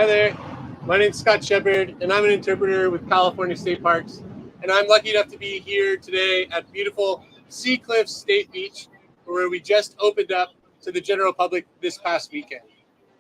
Hi there, my name's Scott Shepard, and I'm an interpreter with California State Parks. And I'm lucky enough to be here today at beautiful Seacliff State Beach, where we just opened up to the general public this past weekend.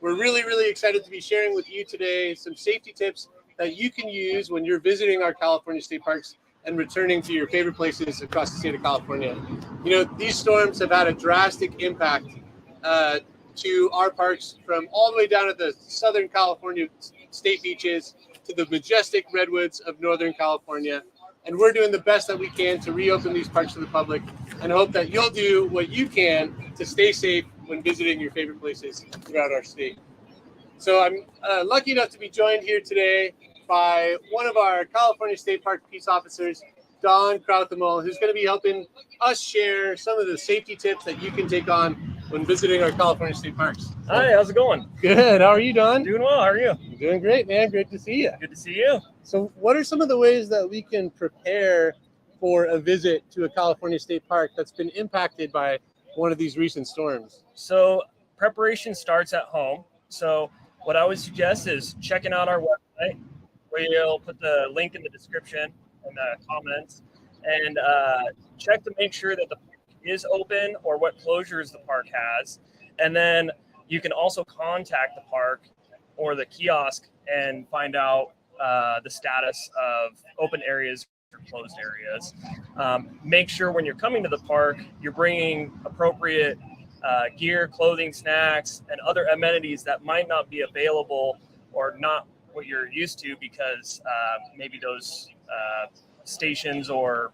We're really excited to be sharing with you today some safety tips that you can use when you're visiting our California State Parks and returning to your favorite places across the state of California. You know, these storms have had a drastic impact to our parks, from all the way down at the Southern California state beaches to the majestic redwoods of Northern California. And we're doing the best that we can to reopen these parks to the public, and hope that you'll do what you can to stay safe when visiting your favorite places throughout our state. So I'm lucky enough to be joined here today by one of our California State Park peace officers, Don Krauthamel, who's going to be helping us share some of the safety tips that you can take on when visiting our California State Parks. Hi, how's it going? Good. How are you, Don? Doing well. How are you? I'm doing great, man. Great to see you. Good to see you. So what are some of the ways that we can prepare for a visit to a California State Park that's been impacted by one of these recent storms? So preparation starts at home. So what I would suggest is checking out our website. We'll put the link in the description and the comments, and check to make sure that the park is open or what closures the park has. And then you can also contact the park or the kiosk and find out the status of open areas or closed areas. Make sure when you're coming to the park, you're bringing appropriate gear, clothing, snacks, and other amenities that might not be available or not what you're used to, because maybe those stations or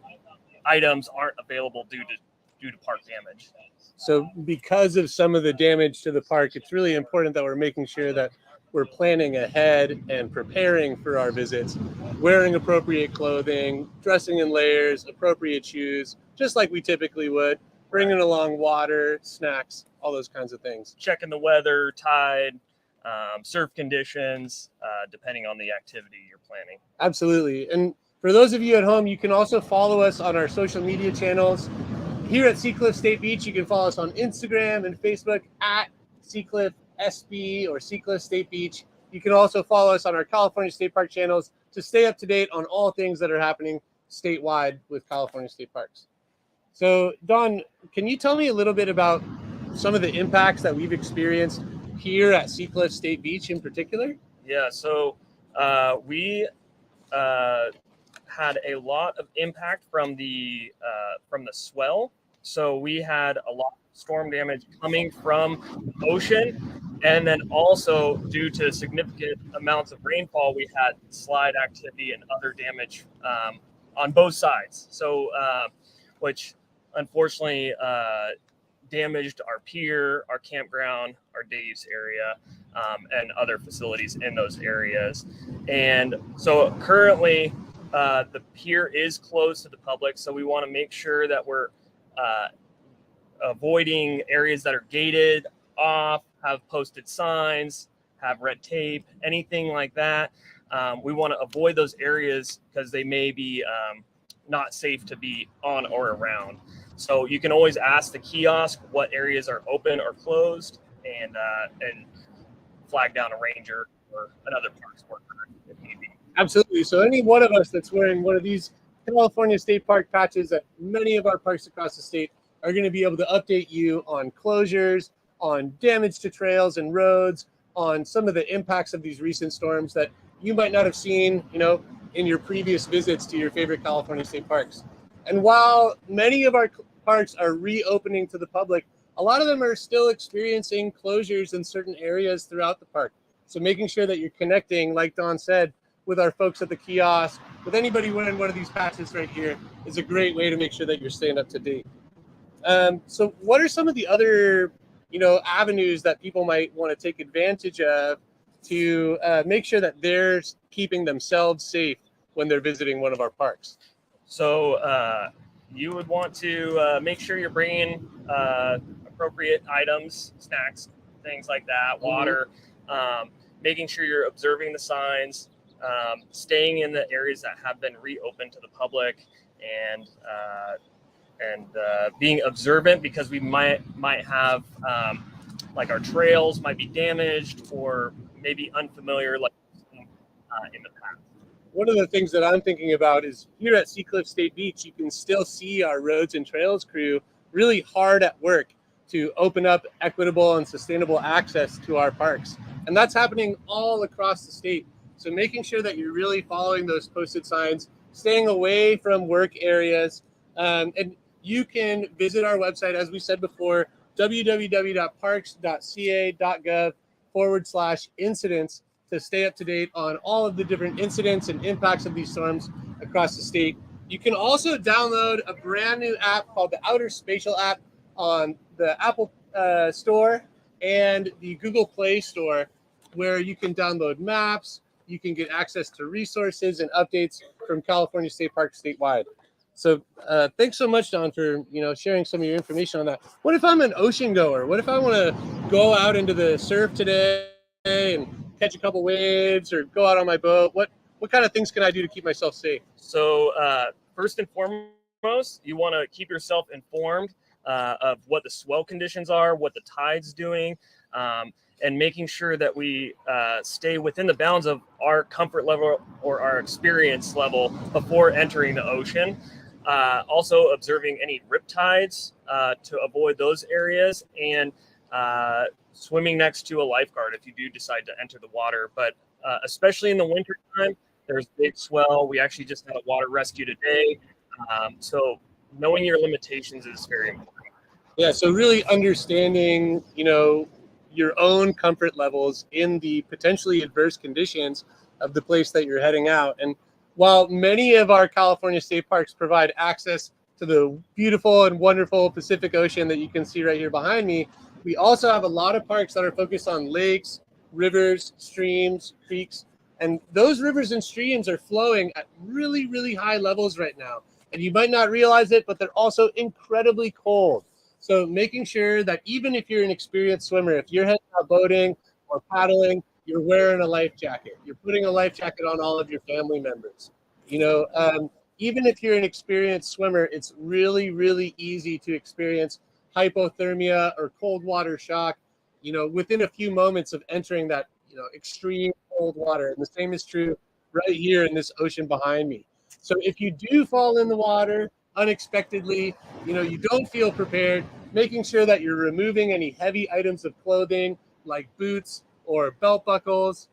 items aren't available due to park damage. So because of some of the damage to the park, it's really important that we're making sure that we're planning ahead and preparing for our visits, wearing appropriate clothing, dressing in layers, appropriate shoes, just like we typically would, bringing along water, snacks, all those kinds of things. Checking the weather, tide, surf conditions, depending on the activity you're planning. Absolutely. And for those of you at home, you can also follow us on our social media channels. Here at Seacliff State Beach, you can follow us on Instagram and Facebook at Seacliff SB or Seacliff State Beach. You can also follow us on our California State Park channels to stay up to date on all things that are happening statewide with California State Parks. So, Don, can you tell me a little bit about some of the impacts that we've experienced here at Seacliff State Beach in particular? Yeah, so we had a lot of impact from the swell. So we had a lot of storm damage coming from the ocean, and then also due to significant amounts of rainfall, we had slide activity and other damage on both sides. So which unfortunately damaged our pier, our campground, our day use area, and other facilities in those areas. And so currently the pier is closed to the public, so we want to make sure that we're avoiding areas that are gated off, have posted signs, have red tape, anything like that. We want to avoid those areas because they may be not safe to be on or around. So you can always ask the kiosk what areas are open or closed, and flag down a ranger or another parks worker if need be. Absolutely. So any one of us that's wearing one of these California State Park patches at many of our parks across the state are going to be able to update you on closures, on damage to trails and roads, on some of the impacts of these recent storms that you might not have seen, in your previous visits to your favorite California State Parks. And while many of our parks are reopening to the public, a lot of them are still experiencing closures in certain areas throughout the park. So making sure that you're connecting, like Don said, with our folks at the kiosk, with anybody wearing one of these patches right here, is a great way to make sure that you're staying up to date. So what are some of the other, avenues that people might want to take advantage of to make sure that they're keeping themselves safe when they're visiting one of our parks? So you would want to make sure you're bringing appropriate items, snacks, things like that, water, making sure you're observing the signs, staying in the areas that have been reopened to the public, and being observant, because we might have like our trails might be damaged, or maybe unfamiliar like in the past. One of the things that I'm thinking about is here at Seacliff State Beach, you can still see our roads and trails crew really hard at work to open up equitable and sustainable access to our parks. And that's happening all across the state. So making sure that you're really following those posted signs, staying away from work areas. And you can visit our website, as we said before, www.parks.ca.gov/incidents to stay up to date on all of the different incidents and impacts of these storms across the state. You can also download a brand new app called the Outer Spatial app on the Apple Store and the Google Play Store, where you can download maps, you can get access to resources and updates from California State Parks statewide. So thanks so much, Don, for sharing some of your information on that. What if I'm an ocean goer? What if I want to go out into the surf today and catch a couple waves or go out on my boat? What kind of things can I do to keep myself safe? So first and foremost, you want to keep yourself informed of what the swell conditions are, what the tide's doing, and making sure that we stay within the bounds of our comfort level or our experience level before entering the ocean. Also observing any riptides to avoid those areas, and swimming next to a lifeguard if you do decide to enter the water. But especially in the winter time, there's big swell. We actually just had a water rescue today. So knowing your limitations is very important. Yeah, so really understanding, your own comfort levels in the potentially adverse conditions of the place that you're heading out. And while many of our California state parks provide access to the beautiful and wonderful Pacific Ocean that you can see right here behind me, we also have a lot of parks that are focused on lakes, rivers, streams, creeks, and those rivers and streams are flowing at really, really high levels right now. And you might not realize it, but they're also incredibly cold. So making sure that even if you're an experienced swimmer, if you're heading out boating or paddling, you're wearing a life jacket. You're putting a life jacket on all of your family members. Even if you're an experienced swimmer, it's really, really easy to experience hypothermia or cold water shock, within a few moments of entering that, extreme cold water. And the same is true right here in this ocean behind me. So if you do fall in the water unexpectedly, you don't feel prepared, making sure that you're removing any heavy items of clothing like boots or belt buckles,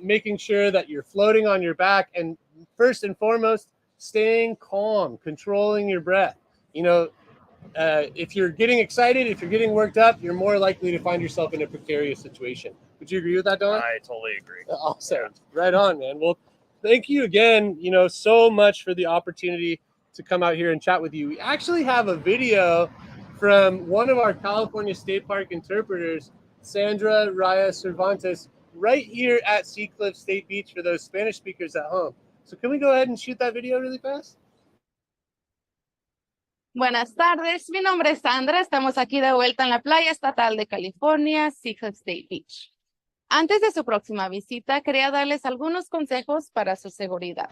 making sure that you're floating on your back, and first and foremost, staying calm, controlling your breath. If you're getting excited, if you're getting worked up, you're more likely to find yourself in a precarious situation. Would you agree with that, Don? I totally agree. Awesome. Yeah. Right on, man. Well, thank you again, so much for the opportunity to come out here and chat with you. We actually have a video from one of our California State Park interpreters, Sandra Raya Cervantes, right here at Seacliff State Beach for those Spanish speakers at home. So can we go ahead and shoot that video really fast? Buenas tardes, mi nombre es Sandra, estamos aquí de vuelta en la playa estatal de California, Seacliff State Beach. Antes de su próxima visita, quería darles algunos consejos para su seguridad.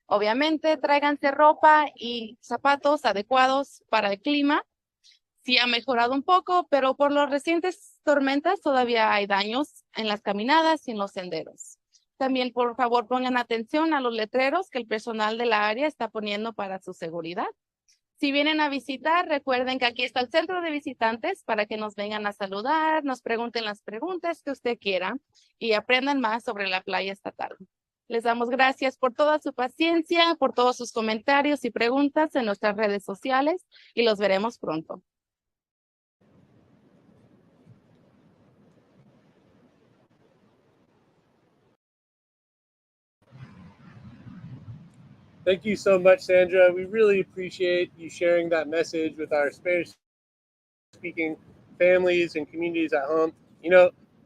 Obviamente, tráiganse ropa y zapatos adecuados para el clima. Sí ha mejorado un poco, pero por las recientes tormentas todavía hay daños en las caminadas y en los senderos. También, por favor, pongan atención a los letreros que el personal de la área está poniendo para su seguridad. Si vienen a visitar, recuerden que aquí está el centro de visitantes para que nos vengan a saludar, nos pregunten las preguntas que usted quiera y aprendan más sobre la playa estatal. Les damos gracias por toda su paciencia, por todos sus comentarios y preguntas en nuestras redes sociales y los veremos pronto. Thank you so much, Sandra. We really appreciate you sharing that message with our Spanish-speaking families and communities at home.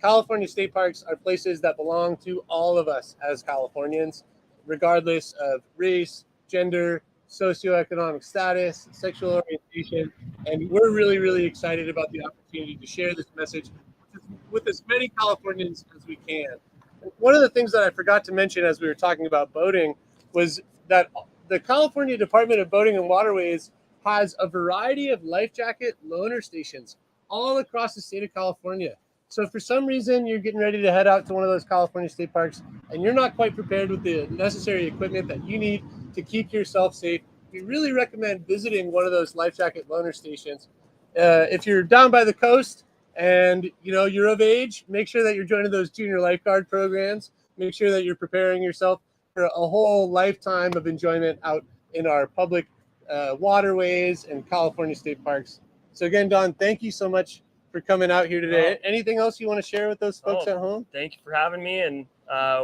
California state parks are places that belong to all of us as Californians, regardless of race, gender, socioeconomic status, sexual orientation. And we're really, really excited about the opportunity to share this message with as many Californians as we can. One of the things that I forgot to mention as we were talking about boating was that the California Department of Boating and Waterways has a variety of life jacket loaner stations all across the state of California. So if for some reason you're getting ready to head out to one of those California state parks and you're not quite prepared with the necessary equipment that you need to keep yourself safe, we really recommend visiting one of those life jacket loaner stations. If you're down by the coast and you're of age, make sure that you're joining those junior lifeguard programs. Make sure that you're preparing yourself for a whole lifetime of enjoyment out in our public waterways and California state parks. So again, Don, thank you so much for coming out here today. Anything else you want to share with those folks at home? Thank you for having me, and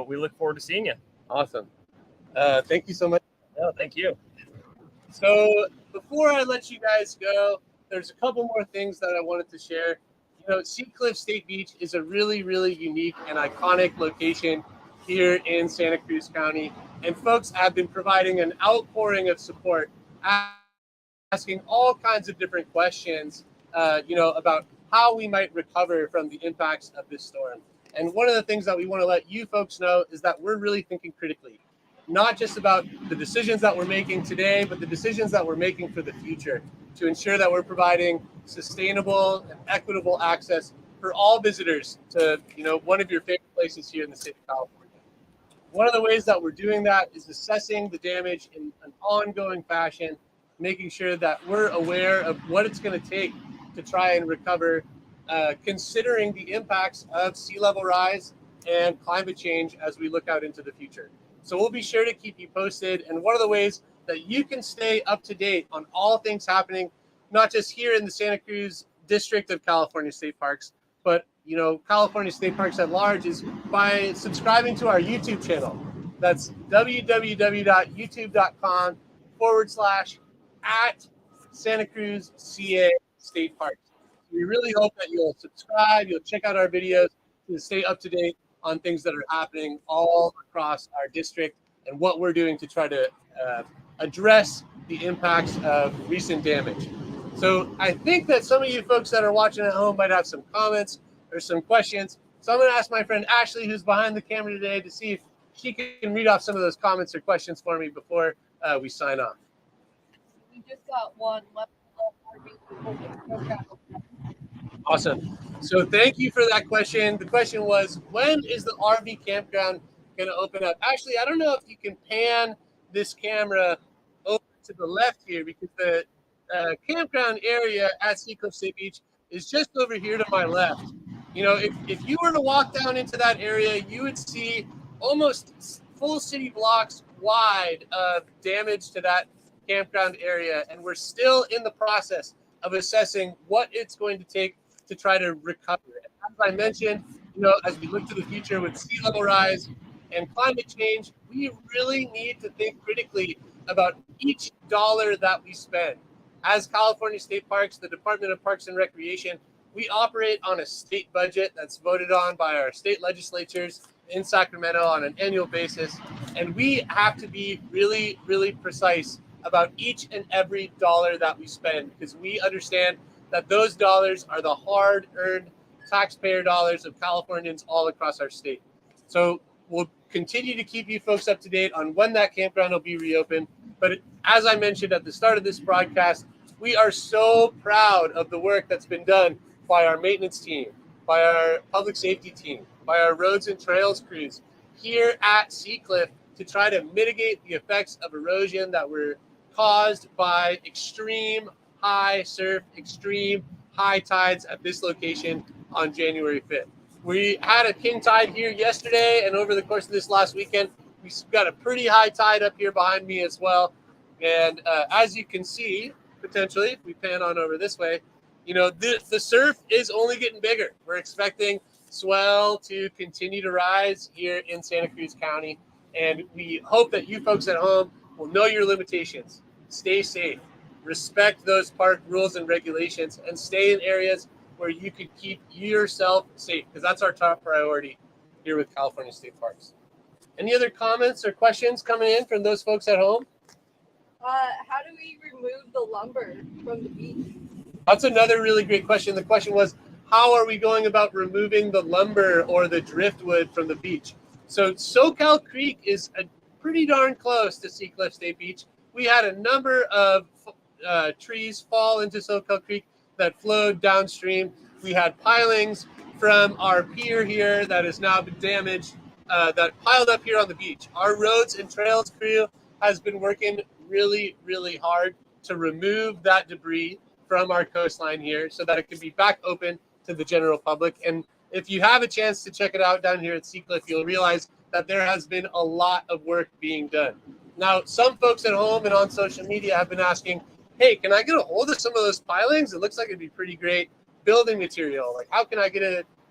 we look forward to seeing you. Awesome. Thank you so much. Oh, thank you. So before I let you guys go, there's a couple more things that I wanted to share. Seacliff State Beach is a really, really unique and iconic location here in Santa Cruz County. And folks have been providing an outpouring of support, asking all kinds of different questions, about how we might recover from the impacts of this storm. And one of the things that we want to let you folks know is that we're really thinking critically, not just about the decisions that we're making today, but the decisions that we're making for the future to ensure that we're providing sustainable and equitable access for all visitors to, one of your favorite places here in the state of California. One of the ways that we're doing that is assessing the damage in an ongoing fashion, making sure that we're aware of what it's going to take to try and recover, considering the impacts of sea level rise and climate change as we look out into the future. So we'll be sure to keep you posted. And one of the ways that you can stay up to date on all things happening, not just here in the Santa Cruz district of California State Parks, but California State Parks at large, is by subscribing to our YouTube channel. That's www.youtube.com/@Santa Cruz CA State Parks. We really hope that you'll subscribe, you'll check out our videos to stay up to date on things that are happening all across our district and what we're doing to try to address the impacts of recent damage. So I think that some of you folks that are watching at home might have some comments or some questions. So I'm going to ask my friend Ashley, who's behind the camera today, to see if she can read off some of those comments or questions for me before we sign off. We just got one. Awesome. So thank you for that question. The question was, when is the RV campground going to open up? Actually, I don't know if you can pan this camera over to the left here, because the campground area at Seacliff State Beach is just over here to my left. If you were to walk down into that area, you would see almost full city blocks wide of damage to that campground area. And we're still in the process of assessing what it's going to take to try to recover it. As I mentioned, as we look to the future with sea level rise and climate change, we really need to think critically about each dollar that we spend. As California State Parks, the Department of Parks and Recreation, we operate on a state budget that's voted on by our state legislatures in Sacramento on an annual basis. And we have to be really, really precise about each and every dollar that we spend, because we understand that those dollars are the hard-earned taxpayer dollars of Californians all across our state. So we'll continue to keep you folks up to date on when that campground will be reopened. But as I mentioned at the start of this broadcast, we are so proud of the work that's been done by our maintenance team, by our public safety team, by our roads and trails crews here at Seacliff to try to mitigate the effects of erosion that were caused by extreme high surf, extreme high tides at this location on January 5th. We had a king tide here yesterday, and over the course of this last weekend, we've got a pretty high tide up here behind me as well. And as you can see, potentially, if we pan on over this way, the surf is only getting bigger. We're expecting swell to continue to rise here in Santa Cruz County. And we hope that you folks at home will know your limitations, stay safe, respect those park rules and regulations, and stay in areas where you can keep yourself safe, because that's our top priority here with California State Parks. Any other comments or questions coming in from those folks at home? How do we remove the lumber from the beach? That's another really great question. The question was, how are we going about removing the lumber or the driftwood from the beach? So SoCal Creek is pretty darn close to Seacliff State Beach. We had a number of trees fall into SoCal Creek that flowed downstream. We had pilings from our pier here that has now been damaged, that piled up here on the beach. Our roads and trails crew has been working really, really hard to remove that debris from our coastline here so that it can be back open to the general public. And if you have a chance to check it out down here at Seacliff, you'll realize that there has been a lot of work being done. Now, some folks at home and on social media have been asking, hey, can I get a hold of some of those pilings? It looks like it'd be pretty great building material. Like, how can I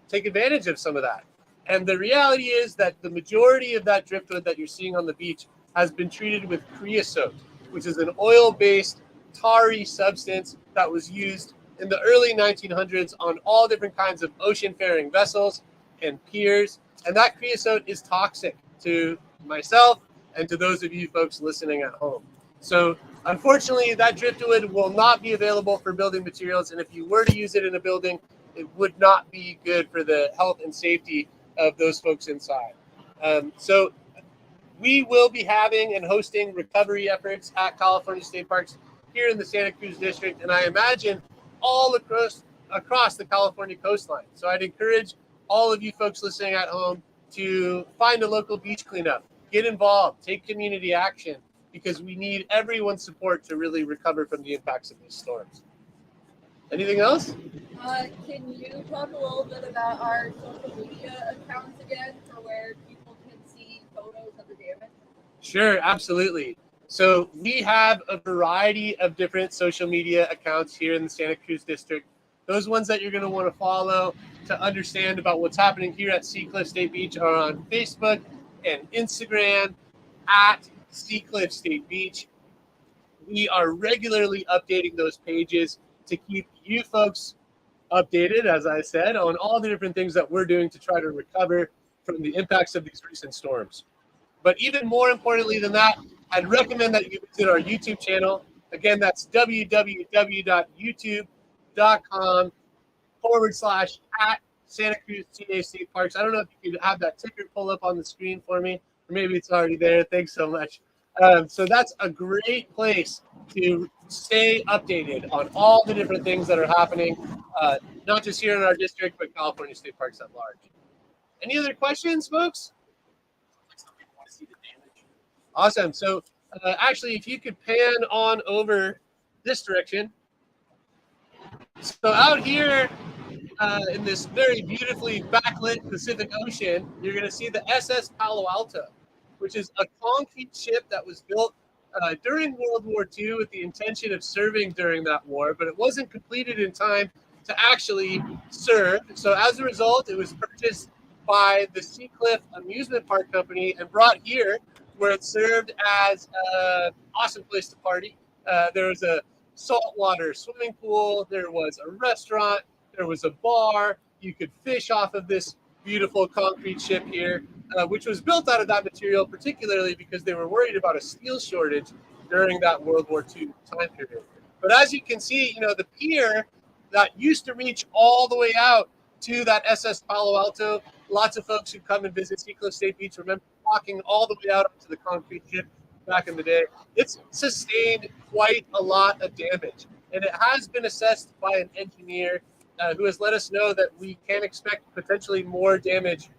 take advantage of some of that? And the reality is that the majority of that driftwood that you're seeing on the beach has been treated with creosote, which is an oil-based tarry substance that was used in the early 1900s on all different kinds of ocean-faring vessels and piers. And that creosote is toxic to myself and to those of you folks listening at home. So unfortunately, that driftwood will not be available for building materials. And if you were to use it in a building, it would not be good for the health and safety of those folks inside. So we will be having and hosting recovery efforts at California State Parks here in the Santa Cruz District, and I imagine all across the California coastline. So I'd encourage all of you folks listening at home to find a local beach cleanup, get involved, take community action, because we need everyone's support to really recover from the impacts of these storms. Anything else? Can you talk a little bit about our social media accounts again for where people can see photos of the damage? Sure, absolutely. So we have a variety of different social media accounts here in the Santa Cruz District. Those ones that you're going to want to follow to understand about what's happening here at Seacliff State Beach are on Facebook and Instagram at Seacliff State Beach. We are regularly updating those pages to keep you folks updated, as I said, on all the different things that we're doing to try to recover from the impacts of these recent storms. But even more importantly than that, I'd recommend that you visit our YouTube channel. Again, that's www.youtube.com/@Santa Cruz CA State Parks. I don't know if you could have that ticker pull up on the screen for me, or maybe it's already there. Thanks so much. So that's a great place to stay updated on all the different things that are happening, not just here in our district, but California State Parks at large. Any other questions, folks? Awesome. So actually, if you could pan on over this direction. So out here in this very beautifully backlit Pacific Ocean, you're going to see the SS Palo Alto, which is a concrete ship that was built during World War II with the intention of serving during that war, but it wasn't completed in time to actually serve. So as a result, it was purchased by the Seacliff Amusement Park Company and brought here, where it served as an awesome place to party. There was a saltwater swimming pool, there was a restaurant, there was a bar. You could fish off of this beautiful concrete ship here, which was built out of that material, particularly because they were worried about a steel shortage during that World War II time period. But as you can see, the pier that used to reach all the way out to that SS Palo Alto, lots of folks who come and visit Seacliff State Beach remember walking all the way out to the concrete ship back in the day. It's sustained quite a lot of damage, and it has been assessed by an engineer who has let us know that we can expect potentially more damage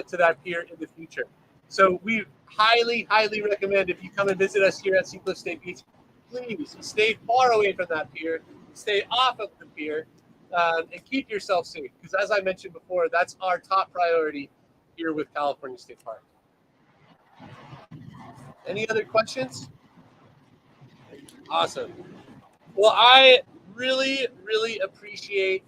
to that pier in the future. So we highly, highly recommend, if you come and visit us here at Seacliff State Beach, please stay far away from that pier, stay off of the pier, and keep yourself safe. Because as I mentioned before, that's our top priority here with California State Park. Any other questions? Awesome. Well, I really, really appreciate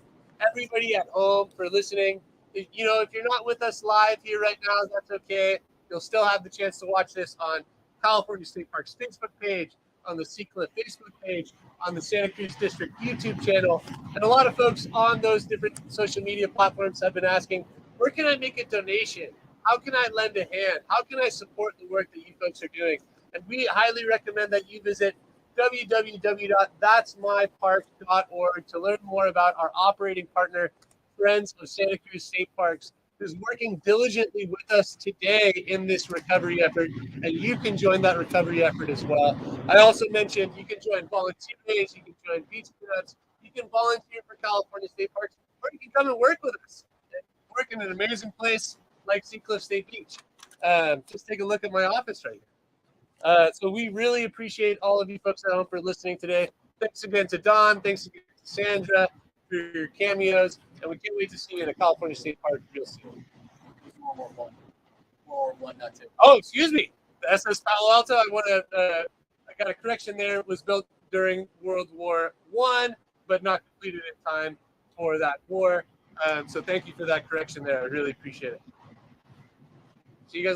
everybody at home for listening. If you're not with us live here right now, that's okay. You'll still have the chance to watch this on California State Parks Facebook page, on the Seacliff Facebook page, on the Santa Cruz District YouTube channel. And a lot of folks on those different social media platforms have been asking, where can I make a donation? How can I lend a hand? How can I support the work that you folks are doing? And we highly recommend that you visit www.that'smypark.org to learn more about our operating partner, Friends of Santa Cruz State Parks, who's working diligently with us today in this recovery effort, and you can join that recovery effort as well. I also mentioned you can join volunteer days, you can join beach cleanups, you can volunteer for California State Parks, or you can come and work with us. work in an amazing place like Seacliff State Beach. Just take a look at my office right here. So we really appreciate all of you folks at home for listening today. Thanks again to Don. Thanks again to Sandra for your cameos. And we can't wait to see you in a California State Park real soon. 411.2. Oh, excuse me. The SS Palo Alto, I got a correction there. It was built during World War I, but not completed in time for that war. So thank you for that correction there. I really appreciate it. See you guys.